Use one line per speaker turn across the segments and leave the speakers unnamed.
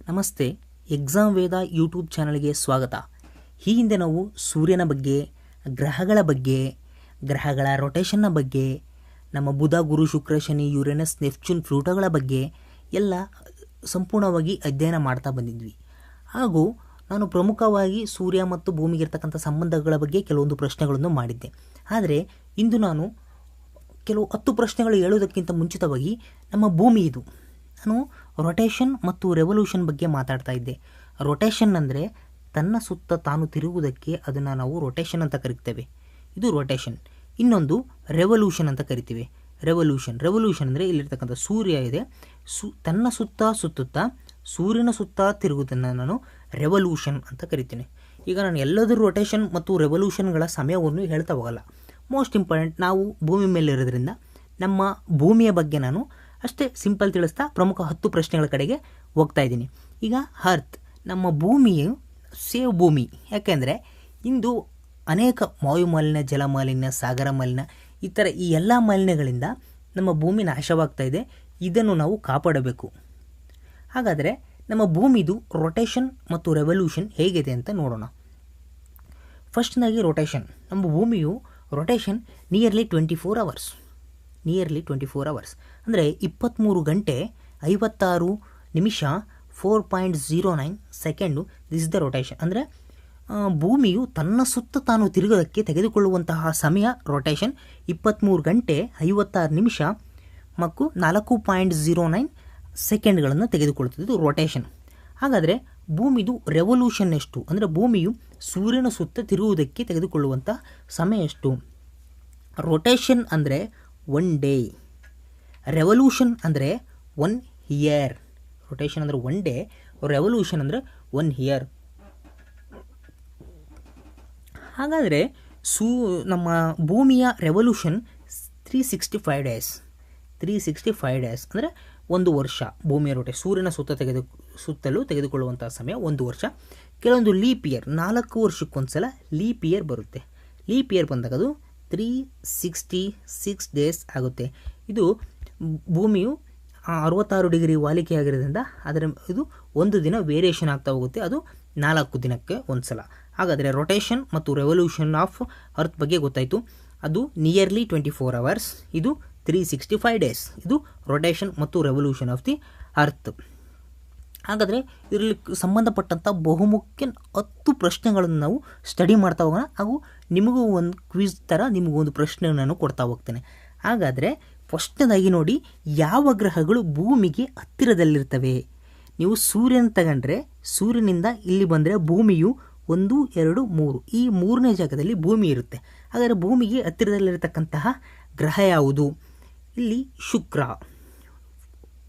ನಮಸ್ತೆ. ಎಕ್ಸಾಮ್ ವೇದ ಯೂಟ್ಯೂಬ್ ಚಾನಲ್ಗೆ ಸ್ವಾಗತ. ಈ ಹಿಂದೆ ನಾವು ಸೂರ್ಯನ ಬಗ್ಗೆ, ಗ್ರಹಗಳ ಬಗ್ಗೆ, ಗ್ರಹಗಳ ರೊಟೇಷನ್ನ ಬಗ್ಗೆ, ನಮ್ಮ ಬುಧ, ಗುರು, ಶುಕ್ರ, ಶನಿ, ಯುರೇನಸ್, ನೆಪ್ಚೂನ್, ಪ್ಲೂಟೋಗಳ ಬಗ್ಗೆ ಎಲ್ಲ ಸಂಪೂರ್ಣವಾಗಿ ಅಧ್ಯಯನ ಮಾಡ್ತಾ ಬಂದಿದ್ವಿ. ಹಾಗೂ ನಾನು ಪ್ರಮುಖವಾಗಿ ಸೂರ್ಯ ಮತ್ತು ಭೂಮಿಗೆ ಇರ್ತಕ್ಕಂಥ ಸಂಬಂಧಗಳ ಬಗ್ಗೆ ಕೆಲವೊಂದು ಪ್ರಶ್ನೆಗಳನ್ನು ಮಾಡಿದ್ದೆ. ಆದರೆ ಇಂದು ನಾನು ಕೆಲವು 10 ಪ್ರಶ್ನೆಗಳು ಹೇಳುವುದಕ್ಕಿಂತ ಮುಂಚಿತವಾಗಿ ನಮ್ಮ ಭೂಮಿ ಇದು ನಾನು ರೊಟೇಷನ್ ಮತ್ತು ರೆವಲ್ಯೂಷನ್ ಬಗ್ಗೆ ಮಾತಾಡ್ತಾ ಇದ್ದೆ. ರೊಟೇಷನ್ ಅಂದರೆ ತನ್ನ ಸುತ್ತ ತಾನು ತಿರುಗುವುದಕ್ಕೆ ಅದನ್ನು ನಾವು ರೊಟೇಷನ್ ಅಂತ ಕರಿತೇವೆ. ಇದು ರೊಟೇಷನ್. ಇನ್ನೊಂದು ರೆವಲ್ಯೂಷನ್ ಅಂತ ಕರಿತೀವಿ. ರೆವಲ್ಯೂಷನ್ ಅಂದರೆ ಇಲ್ಲಿರ್ತಕ್ಕಂಥ ಸೂರ್ಯ ಇದೆ, ತನ್ನ ಸುತ್ತ ಸುತ್ತುತ್ತಾ ಸೂರ್ಯನ ಸುತ್ತ ತಿರುಗುವುದನ್ನು ನಾನು ರೆವಲ್ಯೂಷನ್ ಅಂತ ಕರಿತೀನಿ. ಈಗ ನಾನು ಎಲ್ಲದೂ ರೊಟೇಷನ್ ಮತ್ತು ರೆವಲ್ಯೂಷನ್ಗಳ ಸಮಯವನ್ನು ಹೇಳ್ತಾ ಹೋಗಲ್ಲ. ಮೋಸ್ಟ್ ಇಂಪಾರ್ಟೆಂಟ್, ನಾವು ಭೂಮಿ ಮೇಲೆ ಇರೋದ್ರಿಂದ ನಮ್ಮ ಭೂಮಿಯ ಬಗ್ಗೆ ನಾನು ಅಷ್ಟೇ ಸಿಂಪಲ್ ತಿಳಿಸ್ತಾ ಪ್ರಮುಖ 10 ಪ್ರಶ್ನೆಗಳ ಕಡೆಗೆ ಹೋಗ್ತಾ ಇದ್ದೀನಿ. ಈಗ ಅರ್ತ್, ನಮ್ಮ ಭೂಮಿಯು ಸೇವ್ ಭೂಮಿ. ಯಾಕೆಂದರೆ ಇಂದು ಅನೇಕ ವಾಯುಮಾಲಿನ್ಯ, ಜಲಮಾಲಿನ್ಯ, ಸಾಗರ ಮಾಲಿನ್ಯ, ಈ ಎಲ್ಲ ಮಾಲಿನ್ಯಗಳಿಂದ ನಮ್ಮ ಭೂಮಿ ನಾಶವಾಗ್ತಾ ಇದೆ. ಇದನ್ನು ನಾವು ಕಾಪಾಡಬೇಕು. ಹಾಗಾದರೆ ನಮ್ಮ ಭೂಮಿದು ರೊಟೇಷನ್ ಮತ್ತು ರೆವಲ್ಯೂಷನ್ ಹೇಗಿದೆ ಅಂತ ನೋಡೋಣ. ಫಸ್ಟ್ನಾಗಿ ರೊಟೇಷನ್. ನಮ್ಮ ಭೂಮಿಯು ರೊಟೇಷನ್ ನಿಯರ್ಲಿ 24 ಅವರ್ಸ್ ಅಂದರೆ 23 ಗಂಟೆ 56 ನಿಮಿಷ 4.09 second. This is the rotation. ಅಂದರೆ ಭೂಮಿಯು ತನ್ನ ಸುತ್ತ ತಾನು ತಿರುಗೋದಕ್ಕೆ ತೆಗೆದುಕೊಳ್ಳುವಂತಹ ಸಮಯ ರೊಟೇಷನ್ 23 ಗಂಟೆ 56 ನಿಮಿಷ ಮತ್ತು 4.09 ಸೆಕೆಂಡ್ಗಳನ್ನು ತೆಗೆದುಕೊಳ್ಳುತ್ತದೆ. ಇದು ರೊಟೇಷನ್. ಹಾಗಾದರೆ ಭೂಮಿದು ರೆವಲ್ಯೂಷನ್ ಎಷ್ಟು ಅಂದರೆ ಭೂಮಿಯು ಸೂರ್ಯನ ಸುತ್ತ ತಿರುಗುವುದಕ್ಕೆ ತೆಗೆದುಕೊಳ್ಳುವಂಥ ಸಮಯ ಎಷ್ಟು? ರೊಟೇಷನ್ ಅಂದರೆ 1 ಡೇ, ರೆವಲ್ಯೂಷನ್ ಅಂದರೆ 1 ಇಯರ್. ರೊಟೇಷನ್ ಅಂದರೆ 1 ಡೇ, ರೆವಲ್ಯೂಷನ್ ಅಂದರೆ 1 ಇಯರ್. ಹಾಗಾದರೆ ನಮ್ಮ ಭೂಮಿಯ ರೆವಲ್ಯೂಷನ್ 365 ಡೇಸ್ ಅಂದರೆ 1 ವರ್ಷ. ಭೂಮಿಯ ಸೂರ್ಯನ ಸುತ್ತಲೂ ತೆಗೆದುಕೊಳ್ಳುವಂಥ ಸಮಯ 1 ವರ್ಷ. ಕೆಲವೊಂದು ಲೀಪ್ ಇಯರ್, 4 ವರ್ಷಕ್ಕೊಂದ್ಸಲ ಲೀಪ್ ಇಯರ್ ಬರುತ್ತೆ. ಲೀಪ್ ಇಯರ್ ಬಂದಾಗ ಅದು 366 ಡೇಸ್ ಆಗುತ್ತೆ. ಇದು ಭೂಮಿಯು 66 ಡಿಗ್ರಿ ವಾಲಿಕೆಯಾಗಿರೋದ್ರಿಂದ ಇದು 1 ದಿನ ವೇರಿಯೇಷನ್ ಆಗ್ತಾ ಹೋಗುತ್ತೆ. ಅದು 4 ದಿನಕ್ಕೆ ಒಂದ್ಸಲ. ಹಾಗಾದರೆ ರೊಟೇಷನ್ ಮತ್ತು ರೆವಲ್ಯೂಷನ್ ಆಫ್ ಅರ್ತ್ ಬಗ್ಗೆ ಗೊತ್ತಾಯಿತು. ಅದು ನಿಯರ್ಲಿ 24 ಅವರ್ಸ್, ಇದು 365 ಡೇಸ್. ಇದು ರೊಟೇಷನ್ ಮತ್ತು ರೆವಲ್ಯೂಷನ್ ಆಫ್ ದಿ ಅರ್ತ್. ಹಾಗಾದರೆ ಇದರಲ್ಲಿ ಸಂಬಂಧಪಟ್ಟಂಥ ಬಹುಮುಖ್ಯ 10 ಪ್ರಶ್ನೆಗಳನ್ನು ನಾವು ಸ್ಟಡಿ ಮಾಡ್ತಾ ಹೋಗೋಣ. ಹಾಗೂ ನಿಮಗೂ ಒಂದು ಕ್ವಿಜ್ ಥರ ನಿಮಗೊಂದು ಪ್ರಶ್ನೆ ನಾನು ಕೊಡ್ತಾ ಹೋಗ್ತೇನೆ. ಹಾಗಾದರೆ ಫಸ್ಟ್ನೇದಾಗಿ ನೋಡಿ, ಯಾವ ಗ್ರಹಗಳು ಭೂಮಿಗೆ ಹತ್ತಿರದಲ್ಲಿರ್ತವೆ? ನೀವು ಸೂರ್ಯನ ತಗೊಂಡ್ರೆ ಸೂರ್ಯನಿಂದ ಇಲ್ಲಿ ಬಂದರೆ ಭೂಮಿಯು 1, 2, 3 ಈ 3ನೇ ಜಾಗದಲ್ಲಿ ಭೂಮಿ ಇರುತ್ತೆ. ಹಾಗಾದರೆ ಭೂಮಿಗೆ ಹತ್ತಿರದಲ್ಲಿರತಕ್ಕಂತಹ ಗ್ರಹ ಯಾವುದು? ಇಲ್ಲಿ ಶುಕ್ರ,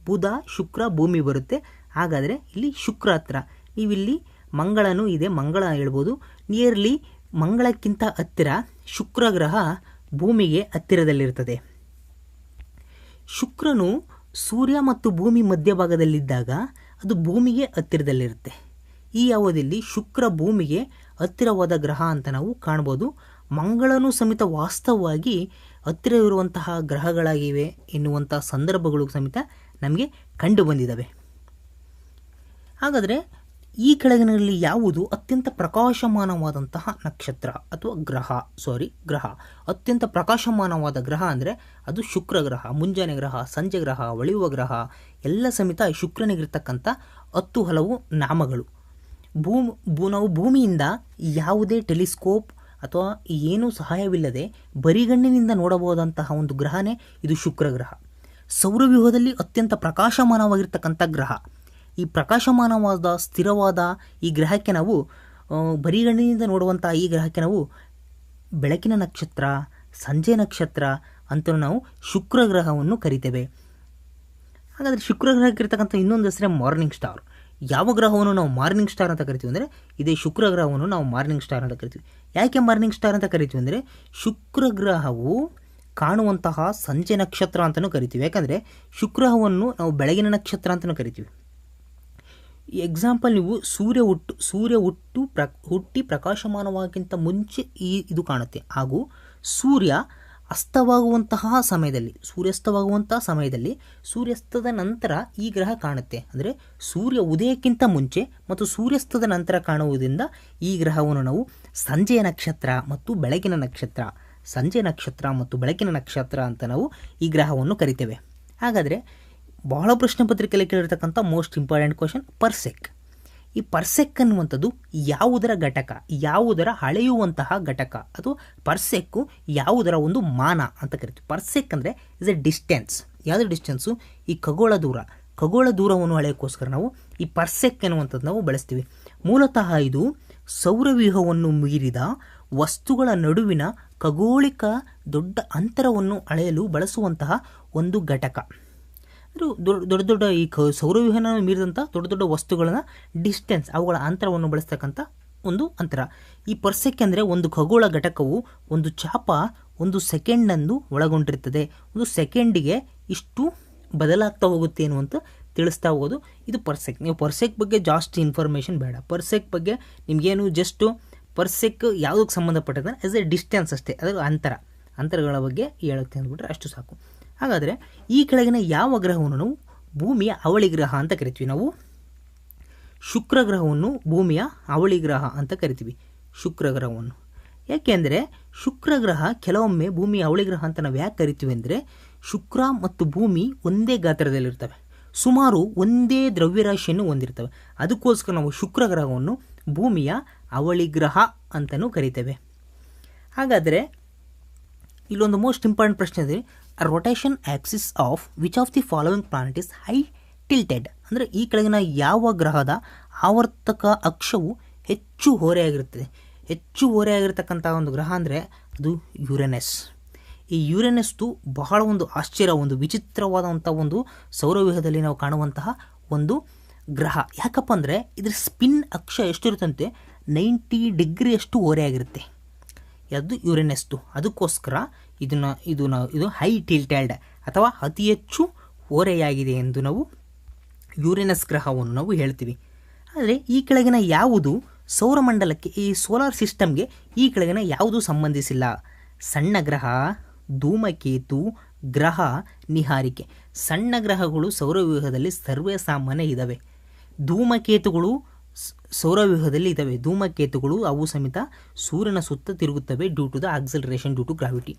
ಬುಧ, ಶುಕ್ರ, ಭೂಮಿ ಬರುತ್ತೆ. ಹಾಗಾದರೆ ಇಲ್ಲಿ ಶುಕ್ರ ಹತ್ರ. ನೀವಿಲ್ಲಿ ಮಂಗಳನೂ ಇದೆ, ಮಂಗಳ ಹೇಳ್ಬೋದು. ನಿಯರ್ಲಿ ಮಂಗಳಕ್ಕಿಂತ ಹತ್ತಿರ ಶುಕ್ರ ಗ್ರಹ ಭೂಮಿಗೆ ಹತ್ತಿರದಲ್ಲಿರ್ತದೆ. ಶುಕ್ರನು ಸೂರ್ಯ ಮತ್ತು ಭೂಮಿ ಮಧ್ಯಭಾಗದಲ್ಲಿದ್ದಾಗ ಅದು ಭೂಮಿಗೆ ಹತ್ತಿರದಲ್ಲಿರುತ್ತೆ. ಈ ಅವಧಿಯಲ್ಲಿ ಶುಕ್ರ ಭೂಮಿಗೆ ಹತ್ತಿರವಾದ ಗ್ರಹ ಅಂತ ನಾವು ಕಾಣ್ಬೋದು. ಮಂಗಳನೂ ಸಮೇತ ವಾಸ್ತವವಾಗಿ ಹತ್ತಿರವಿರುವಂತಹ ಗ್ರಹಗಳಾಗಿವೆ ಎನ್ನುವಂಥ ಸಂದರ್ಭಗಳು ಸಮೇತ ನಮಗೆ ಕಂಡು ಬಂದಿದ್ದಾವೆ. ಹಾಗಾದರೆ ಈ ಕೆಳಗಿನಲ್ಲಿ ಯಾವುದು ಅತ್ಯಂತ ಪ್ರಕಾಶಮಾನವಾದಂತಹ ನಕ್ಷತ್ರ ಅಥವಾ ಗ್ರಹ? ಅತ್ಯಂತ ಪ್ರಕಾಶಮಾನವಾದ ಗ್ರಹ ಅಂದರೆ ಅದು ಶುಕ್ರ ಗ್ರಹ. ಮುಂಜಾನೆ ಗ್ರಹ, ಸಂಜೆ ಗ್ರಹ, ಹೊಳೆಯುವ ಗ್ರಹ ಎಲ್ಲ ಸಮೇತ ಶುಕ್ರನಿಗಿರ್ತಕ್ಕಂಥ 10 ಹಲವು ನಾಮಗಳು. ನಾವು ಭೂಮಿಯಿಂದ ಯಾವುದೇ ಟೆಲಿಸ್ಕೋಪ್ ಅಥವಾ ಏನೂ ಸಹಾಯವಿಲ್ಲದೆ ಬರಿಗಣ್ಣಿನಿಂದ ನೋಡಬಹುದಂತಹ ಒಂದು ಗ್ರಹನೇ ಇದು ಶುಕ್ರ ಗ್ರಹ. ಸೌರವ್ಯೂಹದಲ್ಲಿ ಅತ್ಯಂತ ಪ್ರಕಾಶಮಾನವಾಗಿರ್ತಕ್ಕಂಥ ಗ್ರಹ. ಈ ಪ್ರಕಾಶಮಾನವಾದ ಸ್ಥಿರವಾದ ಈ ಗ್ರಹಕ್ಕೆ ನಾವು ಬರಿಗಣ್ಣಿನಿಂದ ನೋಡುವಂಥ ಈ ಗ್ರಹಕ್ಕೆ ನಾವು ಬೆಳಕಿನ ನಕ್ಷತ್ರ, ಸಂಜೆ ನಕ್ಷತ್ರ ಅಂತ ನಾವು ಶುಕ್ರ ಗ್ರಹವನ್ನು ಕರಿತೇವೆ. ಹಾಗಾದರೆ ಶುಕ್ರ ಗ್ರಹಕ್ಕಿರ್ತಕ್ಕಂಥ ಇನ್ನೊಂದು ಹೆಸರೇ ಮಾರ್ನಿಂಗ್ ಸ್ಟಾರ್. ಯಾವ ಗ್ರಹವನ್ನು ನಾವು ಮಾರ್ನಿಂಗ್ ಸ್ಟಾರ್ ಅಂತ ಕರಿತೀವಿ ಅಂದರೆ ಇದೇ ಶುಕ್ರ ಗ್ರಹವನ್ನು ನಾವು ಮಾರ್ನಿಂಗ್ ಸ್ಟಾರ್ ಅಂತ ಕರಿತೀವಿ. ಯಾಕೆ ಮಾರ್ನಿಂಗ್ ಸ್ಟಾರ್ ಅಂತ ಕರಿತೀವಿ ಅಂದರೆ ಶುಕ್ರ ಗ್ರಹವು ಕಾಣುವಂತಹ ಸಂಜೆ ನಕ್ಷತ್ರ ಅಂತಲೂ ಕರಿತೀವಿ. ಯಾಕಂದರೆ ಶುಕ್ರವನ್ನು ನಾವು ಬೆಳಗಿನ ನಕ್ಷತ್ರ ಅಂತಲೂ ಕರಿತೀವಿ. ಎಕ್ಸಾಂಪಲ್, ನೀವು ಸೂರ್ಯ ಹುಟ್ಟಿ ಪ್ರಕಾಶಮಾನವಾಗಿಂತ ಮುಂಚೆ ಇದು ಕಾಣುತ್ತೆ. ಹಾಗೂ ಸೂರ್ಯ ಅಸ್ತವಾಗುವಂತಹ ಸಮಯದಲ್ಲಿ, ಸೂರ್ಯಾಸ್ತವಾಗುವಂತಹ ಸಮಯದಲ್ಲಿ, ಸೂರ್ಯಾಸ್ತದ ನಂತರ ಈ ಗ್ರಹ ಕಾಣುತ್ತೆ. ಅಂದರೆ ಸೂರ್ಯ ಉದಯಕ್ಕಿಂತ ಮುಂಚೆ ಮತ್ತು ಸೂರ್ಯಾಸ್ತದ ನಂತರ ಕಾಣುವುದರಿಂದ ಈ ಗ್ರಹವನ್ನು ನಾವು ಸಂಜೆಯ ನಕ್ಷತ್ರ ಮತ್ತು ಬೆಳಗಿನ ನಕ್ಷತ್ರ, ಸಂಜೆ ನಕ್ಷತ್ರ ಮತ್ತು ಬೆಳಕಿನ ನಕ್ಷತ್ರ ಅಂತ ನಾವು ಈ ಗ್ರಹವನ್ನು ಕರಿತೇವೆ. ಹಾಗಾದರೆ ಬಹಳ ಪ್ರಶ್ನೆ ಪತ್ರಿಕೆಯಲ್ಲಿ ಕೇಳಿರ್ತಕ್ಕಂಥ ಮೋಸ್ಟ್ ಇಂಪಾರ್ಟೆಂಟ್ ಕ್ವಶನ್, ಪರ್ಸೆಕ್. ಈ ಪರ್ಸೆಕ್ ಅನ್ನುವಂಥದ್ದು ಯಾವುದರ ಘಟಕ, ಯಾವುದರ ಅಳೆಯುವಂತಹ ಘಟಕ, ಅಥವಾ ಪರ್ಸೆಕ್ಕು ಯಾವುದರ ಒಂದು ಮಾನ ಅಂತ ಕರಿತೀವಿ. ಪರ್ಸೆಕ್ ಅಂದರೆ ಇಸ್ ಎ ಡಿಸ್ಟೆನ್ಸ್. ಯಾವುದೇ ಡಿಸ್ಟೆನ್ಸು? ಈ ಖಗೋಳ ದೂರ, ಖಗೋಳ ದೂರವನ್ನು ಅಳೆಯೋಕ್ಕೋಸ್ಕರ ನಾವು ಈ ಪರ್ಸೆಕ್ ಎನ್ನುವಂಥದ್ದು ನಾವು ಬಳಸ್ತೀವಿ. ಮೂಲತಃ ಇದು ಸೌರವ್ಯೂಹವನ್ನು ಮೀರಿದ ವಸ್ತುಗಳ ನಡುವಿನ ಖಗೋಳಿಕ ದೊಡ್ಡ ಅಂತರವನ್ನು ಅಳೆಯಲು ಬಳಸುವಂತಹ ಒಂದು ಘಟಕ. ದೊಡ್ಡ ದೊಡ್ಡ ಈ ಸೌರವ್ಯೂಹನ ಮೀರಿದಂಥ ದೊಡ್ಡ ದೊಡ್ಡ ವಸ್ತುಗಳನ್ನ ಡಿಸ್ಟೆನ್ಸ್, ಅವುಗಳ ಅಂತರವನ್ನು ಬಳಸ್ತಕ್ಕಂಥ ಒಂದು ಅಂತರ. ಈ ಪರ್ಸೆಕ್ ಅಂದರೆ ಒಂದು ಖಗೋಳ ಘಟಕವು ಒಂದು ಚಾಪ 1 ಸೆಕೆಂಡನ್ನು ಒಳಗೊಂಡಿರ್ತದೆ. ಒಂದು ಸೆಕೆಂಡಿಗೆ ಇಷ್ಟು ಬದಲಾಗ್ತಾ ಹೋಗುತ್ತೆ ಅನ್ನುವಂತ ತಿಳಿಸ್ತಾ ಹೋಗೋದು ಇದು ಪರ್ಸೆಕ್. ನೀವು ಪರ್ಸೆಕ್ ಬಗ್ಗೆ ಜಾಸ್ತಿ ಇನ್ಫಾರ್ಮೇಷನ್ ಬೇಡ. ಪರ್ಸೆಕ್ ಬಗ್ಗೆ ನಿಮಗೇನು ಜಸ್ಟು ಪರ್ಸೆಕ್ ಯಾವುದಕ್ಕೆ ಸಂಬಂಧಪಟ್ಟಿದೆ ಆಸ್ ಎ ಡಿಸ್ಟೆನ್ಸ್ ಅಷ್ಟೇ, ಅದರ ಅಂತರಗಳ ಬಗ್ಗೆ ಹೇಳುತ್ತೆ ಅಂದ್ಬಿಟ್ರೆ ಅಷ್ಟು ಸಾಕು. ಹಾಗಾದರೆ ಈ ಕೆಳಗಿನ ಯಾವ ಗ್ರಹವನ್ನು ನಾವು ಭೂಮಿಯ ಅವಳಿ ಗ್ರಹ ಅಂತ ಕರಿತೀವಿ? ನಾವು ಶುಕ್ರ ಗ್ರಹವನ್ನು ಭೂಮಿಯ ಅವಳಿ ಗ್ರಹ ಅಂತ ಕರಿತೀವಿ. ಶುಕ್ರ ಗ್ರಹವನ್ನು ಯಾಕೆಂದರೆ ಶುಕ್ರ ಗ್ರಹ ಕೆಲವೊಮ್ಮೆ ಭೂಮಿಯ ಅವಳಿ ಗ್ರಹ ಅಂತ ನಾವು ಯಾಕೆ ಕರಿತೀವಿ ಅಂದರೆ, ಶುಕ್ರ ಮತ್ತು ಭೂಮಿ ಒಂದೇ ಗಾತ್ರದಲ್ಲಿರ್ತವೆ, ಸುಮಾರು ಒಂದೇ ದ್ರವ್ಯರಾಶಿಯನ್ನು ಹೊಂದಿರ್ತವೆ. ಅದಕ್ಕೋಸ್ಕರ ನಾವು ಶುಕ್ರ ಗ್ರಹವನ್ನು ಭೂಮಿಯ ಅವಳಿ ಗ್ರಹ ಅಂತಲೂ ಕರಿತೇವೆ. ಹಾಗಾದರೆ ಇಲ್ಲೊಂದು ಮೋಸ್ಟ್ ಇಂಪಾರ್ಟೆಂಟ್ ಪ್ರಶ್ನೆ ಇದೆ, rotation Axis of which of the following planet is high tilted? ಅಂದರೆ ಈ ಕೆಳಗಿನ ಯಾವ ಗ್ರಹದ ಆವರ್ತಕ ಅಕ್ಷವು ಹೆಚ್ಚು ಹೊರೆಯಾಗಿರುತ್ತದೆ? ಹೆಚ್ಚು ಹೊರೆಯಾಗಿರ್ತಕ್ಕಂಥ ಒಂದು ಗ್ರಹ ಅಂದರೆ ಅದು ಯುರೇನಸ್. ಈ ಯುರೇನಸ್ದು ಬಹಳ ಒಂದು ಆಶ್ಚರ್ಯ, ಒಂದು ವಿಚಿತ್ರವಾದಂಥ ಒಂದು ಸೌರವ್ಯೂಹದಲ್ಲಿ ನಾವು ಕಾಣುವಂತಹ ಒಂದು ಗ್ರಹ. ಯಾಕಪ್ಪ ಅಂದರೆ ಇದರ ಸ್ಪಿನ್ ಅಕ್ಷ ಎಷ್ಟಿರುತ್ತಂತೆ 90 ಡಿಗ್ರಿಯಷ್ಟು ಹೊರೆಯಾಗಿರುತ್ತೆ. ಅದು ಯುರೇನಸ್ದು. ಅದಕ್ಕೋಸ್ಕರ ಇದು ಹೈ ಟಿಲ್ಟೆಡ್ ಅಥವಾ ಅತಿ ಹೆಚ್ಚು ಓರೆಯಾಗಿದೆ ಎಂದು ನಾವು ಯುರೇನಸ್ ಗ್ರಹವನ್ನು ನಾವು ಹೇಳ್ತೀವಿ. ಆದರೆ ಈ ಕೆಳಗಿನ ಯಾವುದು ಸೌರಮಂಡಲಕ್ಕೆ, ಈ ಸೋಲಾರ್ ಸಿಸ್ಟಮ್ಗೆ ಈ ಕೆಳಗಿನ ಯಾವುದು ಸಂಬಂಧಿಸಿಲ್ಲ? ಸಣ್ಣ ಗ್ರಹ, ಧೂಮಕೇತು, ಗ್ರಹ, ನಿಹಾರಿಕೆ. ಸಣ್ಣ ಗ್ರಹಗಳು ಸೌರವ್ಯೂಹದಲ್ಲಿ ಸರ್ವೇ ಸಾಮಾನ್ಯ ಇದ್ದಾವೆ. ಧೂಮಕೇತುಗಳು ಸೌರವ್ಯೂಹದಲ್ಲಿ ಇದ್ದಾವೆ. ಧೂಮಕೇತುಗಳು ಅವು ಸಮೇತ ಸೂರ್ಯನ ಸುತ್ತ ತಿರುಗುತ್ತವೆ due to the acceleration due to gravity.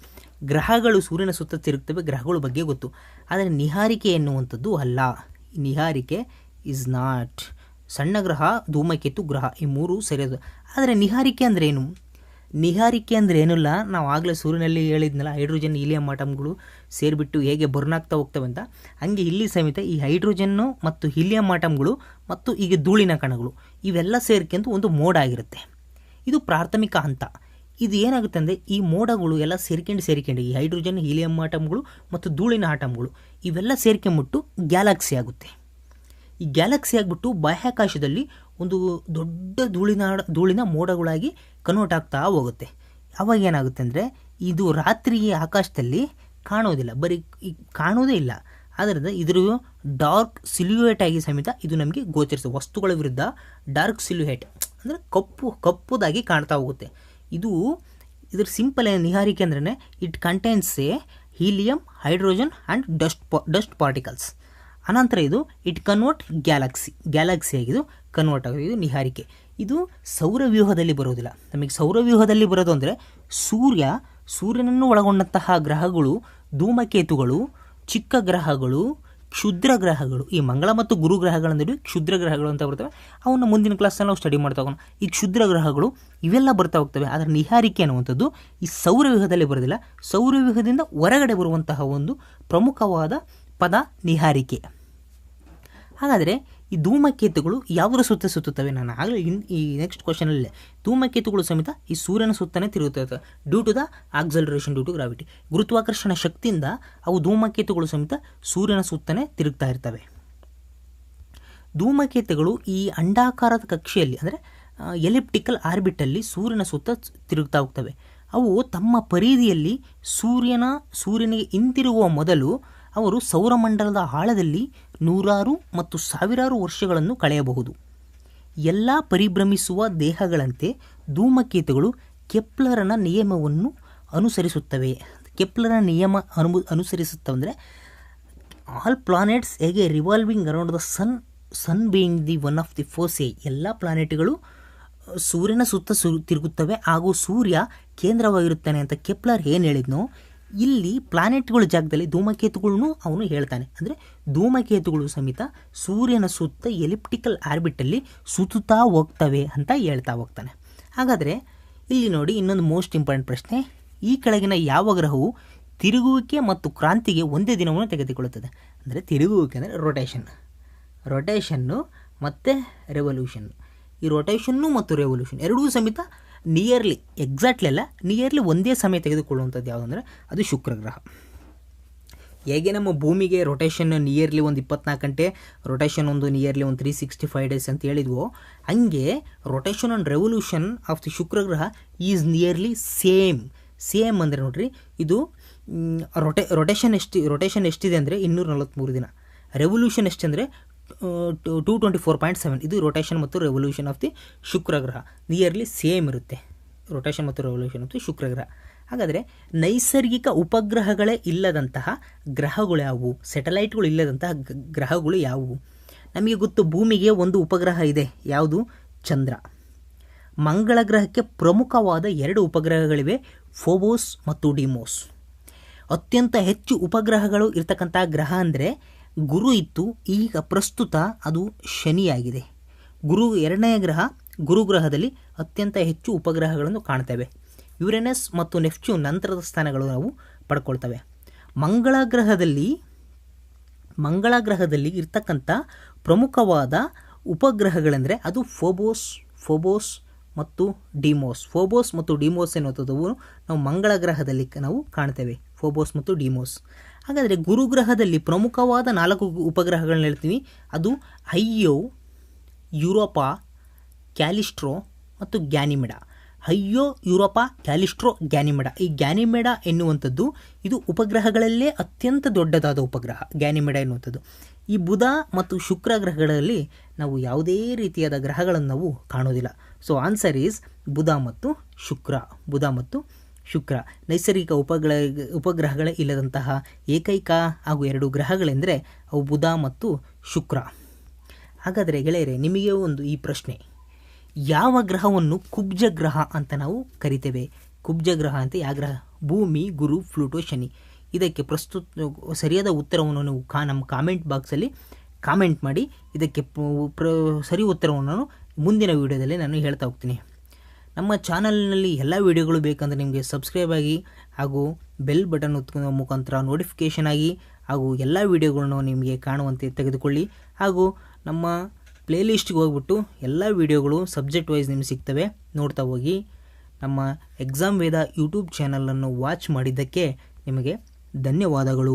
ಗ್ರಹಗಳು ಸೂರ್ಯನ ಸುತ್ತ ತಿರುಗುತ್ತವೆ, ಗ್ರಹಗಳ ಬಗ್ಗೆ ಗೊತ್ತು. ಆದರೆ ನಿಹಾರಿಕೆ ಎನ್ನುವಂಥದ್ದು ಅಲ್ಲ. ನಿಹಾರಿಕೆ ಇಸ್ ನಾಟ್. ಸಣ್ಣ ಗ್ರಹ, ಧೂಮಕೇತು, ಗ್ರಹ ಈ ಮೂರು ಸರಿಯಾದ. ಆದರೆ ನಿಹಾರಿಕೆ ಅಂದರೆ ಏನು? ನಿಹಾರಿಕೆ ಅಂದರೆ ಏನಿಲ್ಲ, ನಾವು ಆಗಲೇ ಸೂರ್ಯನಲ್ಲಿ ಹೇಳಿದ್ನಲ್ಲ, ಹೈಡ್ರೋಜನ್ ಹೀಲಿಯಂ ಆಟಮ್ಗಳು ಸೇರಿಬಿಟ್ಟು ಹೇಗೆ ಬರ್ನ್ ಆಗ್ತಾ ಹೋಗ್ತವೆ ಅಂತ, ಹಂಗೆ ಇಲ್ಲಿ ಸಮೇತ ಈ ಹೈಡ್ರೋಜನ್ನು ಮತ್ತು ಹೀಲಿಯಂ ಆಟಮ್ಗಳು ಮತ್ತು ಈಗ ಧೂಳಿನ ಕಣಗಳು ಇವೆಲ್ಲ ಸೇರ್ಕೊಂಡು ಒಂದು ಮೋಡ ಆಗಿರುತ್ತೆ. ಇದು ಪ್ರಾಥಮಿಕ ಹಂತ. ಇದು ಏನಾಗುತ್ತೆ ಅಂದರೆ ಈ ಮೋಡಗಳು ಎಲ್ಲ ಸೇರ್ಕೊಂಡು ಈ ಹೈಡ್ರೋಜನ್ ಹೀಲಿಯಂ ಆಟಮ್ಗಳು ಮತ್ತು ಧೂಳಿನ ಆಟಮ್ಗಳು ಇವೆಲ್ಲ ಸೇರ್ಕೊಂಬಿಟ್ಟು ಗ್ಯಾಲಕ್ಸಿ ಆಗುತ್ತೆ. ಈ ಗ್ಯಾಲಕ್ಸಿ ಆಗಿಬಿಟ್ಟು ಬಾಹ್ಯಾಕಾಶದಲ್ಲಿ ಒಂದು ದೊಡ್ಡ ಧೂಳಿನ ಮೋಡಗಳಾಗಿ ಕನ್ವರ್ಟ್ ಆಗ್ತಾ ಹೋಗುತ್ತೆ. ಅವಾಗ ಏನಾಗುತ್ತೆ ಅಂದರೆ ಇದು ರಾತ್ರಿ ಆಕಾಶದಲ್ಲಿ ಕಾಣೋದಿಲ್ಲ, ಬರೀ ಕಾಣೋದೇ ಇಲ್ಲ. ಆದ್ದರಿಂದ ಇದರ ಡಾರ್ಕ್ ಸಿಲ್ಯೂಯೇಟ್ ಆಗಿ ಸಮೇತ ಇದು ನಮಗೆ ಗೋಚರಿಸುತ್ತೆ. ವಸ್ತುಗಳ ವಿರುದ್ಧ ಡಾರ್ಕ್ ಸಿಲ್ಯೂಯೇಟ್ ಅಂದರೆ ಕಪ್ಪುದಾಗಿ ಕಾಣ್ತಾ ಹೋಗುತ್ತೆ. ಇದ್ರ ಸಿಂಪಲ್ ನಿಹಾರಿಕೆ ಅಂದ್ರೆ it contains A helium, hydrogen and dust particles. ಅನಂತರ ಇದು ಇಟ್ ಕನ್ವರ್ಟ್ ಗ್ಯಾಲಕ್ಸಿ ಆಗಿದು ಕನ್ವರ್ಟ್ ಆಗೋದು. ಇದು ನಿಹಾರಿಕೆ. ಇದು ಸೌರವ್ಯೂಹದಲ್ಲಿ ಬರೋದಿಲ್ಲ. ನಮಗೆ ಸೌರವ್ಯೂಹದಲ್ಲಿ ಬರೋದು ಅಂದರೆ ಸೂರ್ಯನನ್ನು ಒಳಗೊಂಡಂತಹ ಗ್ರಹಗಳು, ಧೂಮಕೇತುಗಳು, ಚಿಕ್ಕ ಗ್ರಹಗಳು, ಕ್ಷುದ್ರ ಗ್ರಹಗಳು. ಈ ಮಂಗಳ ಮತ್ತು ಗುರು ಗ್ರಹಗಳ ನಡುವೆ ಕ್ಷುದ್ರ ಗ್ರಹಗಳು ಅಂತ ಬರ್ತವೆ. ಅವನ್ನ ಮುಂದಿನ ಕ್ಲಾಸಲ್ಲಿ ನಾವು ಸ್ಟಡಿ ಮಾಡ್ತಾ ಹೋಗೋಣ. ಈ ಕ್ಷುದ್ರ ಗ್ರಹಗಳು ಇವೆಲ್ಲ ಬರ್ತಾ ಹೋಗ್ತವೆ. ಆದರೆ ನಿಹಾರಿಕೆ ಅನ್ನುವಂಥದ್ದು ಈ ಸೌರವ್ಯೂಹದಲ್ಲಿ ಬರೋದಿಲ್ಲ. ಸೌರವ್ಯೂಹದಿಂದ ಹೊರಗಡೆ ಬರುವಂತಹ ಒಂದು ಪ್ರಮುಖವಾದ ಪದ ನಿಹಾರಿಕೆ. ಹಾಗಾದರೆ ಈ ಧೂಮಕೇತುಗಳು ಯಾವುದರ ಸುತ್ತ ಸುತ್ತುತ್ತವೆ? ನಾನು ಆಗಲೇ ಈ ನೆಕ್ಸ್ಟ್ ಕ್ವಶನಲ್ಲಿ ಧೂಮಕೇತುಗಳು ಸಮೇತ ಈ ಸೂರ್ಯನ ಸುತ್ತನೇ ತಿರುಗುತ್ತವೆ due to the acceleration due to gravity. ಗುರುತ್ವಾಕರ್ಷಣ ಶಕ್ತಿಯಿಂದ ಅವು ಧೂಮಕೇತುಗಳು ಸಮೇತ ಸೂರ್ಯನ ಸುತ್ತನೇ ತಿರುಗ್ತಾ ಇರ್ತವೆ. ಧೂಮಕೇತುಗಳು ಈ ಅಂಡಾಕಾರದ ಕಕ್ಷೆಯಲ್ಲಿ ಅಂದರೆ ಎಲಿಪ್ಟಿಕಲ್ ಆರ್ಬಿಟಲ್ಲಿ ಸೂರ್ಯನ ಸುತ್ತ ತಿರುಗ್ತಾ ಹೋಗ್ತವೆ. ಅವು ತಮ್ಮ ಪರಿಧಿಯಲ್ಲಿ ಸೂರ್ಯನಿಗೆ ಹಿಂತಿರುಗುವ ಮೊದಲು ಅವರು ಸೌರಮಂಡಲದ ಆಳದಲ್ಲಿ 100 ಮತ್ತು 1000 ವರ್ಷಗಳನ್ನು ಕಳೆಯಬಹುದು. ಎಲ್ಲ ಪರಿಭ್ರಮಿಸುವ ದೇಹಗಳಂತೆ ಧೂಮಕೇತುಗಳು ಕೆಪ್ಲರನ ನಿಯಮವನ್ನು ಅನುಸರಿಸುತ್ತವೆ. ಕೆಪ್ಲರ್ನ ನಿಯಮ ಅನುಸರಿಸುತ್ತವಂದರೆ ಆಲ್ ಪ್ಲಾನೆಟ್ಸ್ ಹೇಗೆ revolving around the sun being the one of the force, ಎಲ್ಲ ಪ್ಲಾನೆಟ್ಗಳು ಸೂರ್ಯನ ಸುತ್ತ ತಿರುಗುತ್ತವೆ ಹಾಗೂ ಸೂರ್ಯ ಕೇಂದ್ರವಾಗಿರುತ್ತಾನೆ ಅಂತ ಕೆಪ್ಲರ್ ಏನು ಹೇಳಿದ್ನೋ, ಇಲ್ಲಿ ಪ್ಲಾನೆಟ್ಗಳ ಜಾಗದಲ್ಲಿ ಧೂಮಕೇತುಗಳನ್ನು ಅವನು ಹೇಳ್ತಾನೆ. ಅಂದರೆ ಧೂಮಕೇತುಗಳು ಸಮೇತ ಸೂರ್ಯನ ಸುತ್ತ ಎಲಿಪ್ಟಿಕಲ್ ಆರ್ಬಿಟಲ್ಲಿ ಸುತ್ತುತ್ತಾ ಹೋಗ್ತವೆ ಅಂತ ಹೇಳ್ತಾ ಹೋಗ್ತಾನೆ. ಹಾಗಾದರೆ ಇಲ್ಲಿ ನೋಡಿ ಇನ್ನೊಂದು ಮೋಸ್ಟ್ ಇಂಪಾರ್ಟೆಂಟ್ ಪ್ರಶ್ನೆ, ಈ ಕೆಳಗಿನ ಯಾವ ಗ್ರಹವು ತಿರುಗುವಿಕೆ ಮತ್ತು ಕ್ರಾಂತಿಗೆ ಒಂದೇ ದಿನವನ್ನು ತೆಗೆದುಕೊಳ್ಳುತ್ತದೆ? ಅಂದರೆ ತಿರುಗುವಿಕೆ ಅಂದರೆ ರೊಟೇಷನ್ನು ಮತ್ತು ರೆವಲ್ಯೂಷನ್. ಈ ರೊಟೇಷನ್ನು ಮತ್ತು ರೆವಲ್ಯೂಷನ್ ಎರಡೂ ಸಮೇತ ನಿಯರ್ಲಿ ಒಂದೇ ಸಮಯ ತೆಗೆದುಕೊಳ್ಳುವಂಥದ್ದು ಯಾವುದು ಅಂದರೆ ಅದು ಶುಕ್ರ ಗ್ರಹ. ಹೇಗೆ ನಮ್ಮ ಭೂಮಿಗೆ ರೊಟೇಷನ್ ನಿಯರ್ಲಿ ಒಂದು 24 ಗಂಟೆ, ರೊಟೇಷನ್ ಒಂದು ನಿಯರ್ಲಿ ಒಂದು 365 ಡೇಸ್ ಅಂತ ಹೇಳಿದ್ವೋ, ಹಂಗೆ rotation and revolution of the ಶುಕ್ರ ಗ್ರಹ ಈಸ್ ನಿಯರ್ಲಿ ಸೇಮ್ ಅಂದರೆ ನೋಡ್ರಿ, ಇದು ರೊಟೇಷನ್ ಎಷ್ಟಿದೆ ಅಂದರೆ 243 ದಿನ, ರೆವಲ್ಯೂಷನ್ ಎಷ್ಟಂದರೆ 224.7. ಇದು ರೊಟೇಷನ್ ಮತ್ತು ರೆವಲ್ಯೂಷನ್ ಆಫ್ ದಿ ಶುಕ್ರ ಗ್ರಹ ನಿಯರ್ಲಿ ಸೇಮ್ ಇರುತ್ತೆ, ರೊಟೇಷನ್ ಮತ್ತು ರೆವಲ್ಯೂಷನ್ ಆಫ್ ದಿ ಶುಕ್ರ ಗ್ರಹ. ಹಾಗಾದರೆ ನೈಸರ್ಗಿಕ ಉಪಗ್ರಹಗಳೇ ಇಲ್ಲದಂತಹ ಗ್ರಹಗಳು ಯಾವುವು? ಸ್ಯಾಟಲೈಟ್ಗಳು ಇಲ್ಲದಂತಹ ಗ್ರಹಗಳು ಯಾವುವು? ನಮಗೆ ಗೊತ್ತು, ಭೂಮಿಗೆ ಒಂದು ಉಪಗ್ರಹ ಇದೆ, ಯಾವುದು? ಚಂದ್ರ. ಮಂಗಳ ಗ್ರಹಕ್ಕೆ ಪ್ರಮುಖವಾದ 2 ಉಪಗ್ರಹಗಳಿವೆ, ಫೋಬೋಸ್ ಮತ್ತು ಡಿಮೋಸ್. ಅತ್ಯಂತ ಹೆಚ್ಚು ಉಪಗ್ರಹಗಳು ಇರ್ತಕ್ಕಂಥ ಗ್ರಹ ಅಂದರೆ ಗುರು ಇತ್ತು, ಈಗ ಪ್ರಸ್ತುತ ಅದು ಶನಿಯಾಗಿದೆ. ಎರಡನೆಯ ಗ್ರಹ ಗುರು ಗ್ರಹದಲ್ಲಿ ಅತ್ಯಂತ ಹೆಚ್ಚು ಉಪಗ್ರಹಗಳನ್ನು ಕಾಣ್ತೇವೆ. ಯುರೇನಸ್ ಮತ್ತು ನೆಪ್ಚೂನ್ ನಂತರದ ಸ್ಥಾನಗಳು ನಾವು ಪಡ್ಕೊಳ್ತವೆ. ಮಂಗಳ ಗ್ರಹದಲ್ಲಿ ಇರ್ತಕ್ಕಂಥ ಪ್ರಮುಖವಾದ ಉಪಗ್ರಹಗಳೆಂದರೆ ಅದು ಫೋಬೋಸ್ ಮತ್ತು ಡಿಮೋಸ್. ಫೋಬೋಸ್ ಮತ್ತು ಡಿಮೋಸ್ ಎನ್ನುವಂಥದ್ದು ನಾವು ಮಂಗಳ ಗ್ರಹದಲ್ಲಿ ನಾವು ಕಾಣ್ತೇವೆ, ಫೋಬೋಸ್ ಮತ್ತು ಡಿಮೋಸ್. ಹಾಗಾದರೆ ಗುರುಗ್ರಹದಲ್ಲಿ ಪ್ರಮುಖವಾದ 4 ಉಪಗ್ರಹಗಳನ್ನ ಹೇಳ್ತೀವಿ, ಅದು ಐಯೋ, ಯುರೋಪಾ, ಕ್ಯಾಲಿಸ್ಟ್ರೋ ಮತ್ತು ಗ್ಯಾನಿಮೆಡಾ. ಐಯೋ, ಯುರೋಪಾ, ಕ್ಯಾಲಿಸ್ಟ್ರೋ, ಗ್ಯಾನಿಮೆಡಾ. ಈ ಗ್ಯಾನಿಮೆಡಾ ಎನ್ನುವಂಥದ್ದು ಇದು ಉಪಗ್ರಹಗಳಲ್ಲೇ ಅತ್ಯಂತ ದೊಡ್ಡದಾದ ಉಪಗ್ರಹ ಗ್ಯಾನಿಮೆಡಾ ಎನ್ನುವಂಥದ್ದು. ಈ ಬುಧ ಮತ್ತು ಶುಕ್ರ ಗ್ರಹಗಳಲ್ಲಿ ನಾವು ಯಾವುದೇ ರೀತಿಯಾದ ಗ್ರಹಗಳನ್ನು ನಾವು ಕಾಣೋದಿಲ್ಲ. ಸೊ ಆನ್ಸರ್ ಈಸ್ ಬುಧ ಮತ್ತು ಶುಕ್ರ. ನೈಸರ್ಗಿಕ ಉಪಗ್ರಹಗಳೇ ಇಲ್ಲದಂತಹ ಏಕೈಕ ಹಾಗೂ 2 ಗ್ರಹಗಳೆಂದರೆ ಅವು ಬುಧ ಮತ್ತು ಶುಕ್ರ. ಹಾಗಾದರೆ ಗೆಳೆಯರೆ, ನಿಮಗೆ ಈ ಪ್ರಶ್ನೆ, ಯಾವ ಗ್ರಹವನ್ನು ಕುಬ್ಜ ಗ್ರಹ ಅಂತ ನಾವು ಕರಿತೇವೆ? ಕುಬ್ಜ ಗ್ರಹ ಅಂತ ಯಾವ ಗ್ರಹ? ಭೂಮಿ, ಗುರು, ಪ್ಲೂಟೋ, ಶನಿ. ಇದಕ್ಕೆ ಸರಿಯಾದ ಉತ್ತರವನ್ನು ನೀವು ನಮ್ಮ ಕಾಮೆಂಟ್ ಬಾಕ್ಸಲ್ಲಿ ಕಾಮೆಂಟ್ ಮಾಡಿ. ಇದಕ್ಕೆ ಸರಿ ಉತ್ತರವನ್ನು ನಾನು ಮುಂದಿನ ವೀಡಿಯೋದಲ್ಲಿ ನಾನು ಹೇಳ್ತಾ ಹೋಗ್ತೀನಿ. ನಮ್ಮ ಚಾನಲ್ನಲ್ಲಿ ಎಲ್ಲ ವೀಡಿಯೋಗಳು ಬೇಕಂದರೆ ನಿಮಗೆ ಸಬ್ಸ್ಕ್ರೈಬ್ ಆಗಿ ಹಾಗೂ ಬೆಲ್ ಬಟನ್ ಒತ್ತುವ ಮುಖಾಂತರ ನೋಟಿಫಿಕೇಷನ್ ಆಗಿ ಹಾಗೂ ಎಲ್ಲ ವೀಡಿಯೋಗಳನ್ನು ನಿಮಗೆ ಕಾಣುವಂತೆ ತೆಗೆದುಕೊಳ್ಳಿ. ಹಾಗೂ ನಮ್ಮ ಪ್ಲೇಲಿಸ್ಟ್ಗೆ ಹೋಗ್ಬಿಟ್ಟು ಎಲ್ಲ ವೀಡಿಯೋಗಳು ಸಬ್ಜೆಕ್ಟ್ ವೈಸ್ ನಿಮಗೆ ಸಿಗ್ತವೆ, ನೋಡ್ತಾ ಹೋಗಿ. ನಮ್ಮ ಎಕ್ಸಾಮ್ ವೇದ ಯೂಟ್ಯೂಬ್ ಚಾನಲನ್ನು ವಾಚ್ ಮಾಡಿದ್ದಕ್ಕೆ ನಿಮಗೆ ಧನ್ಯವಾದಗಳು.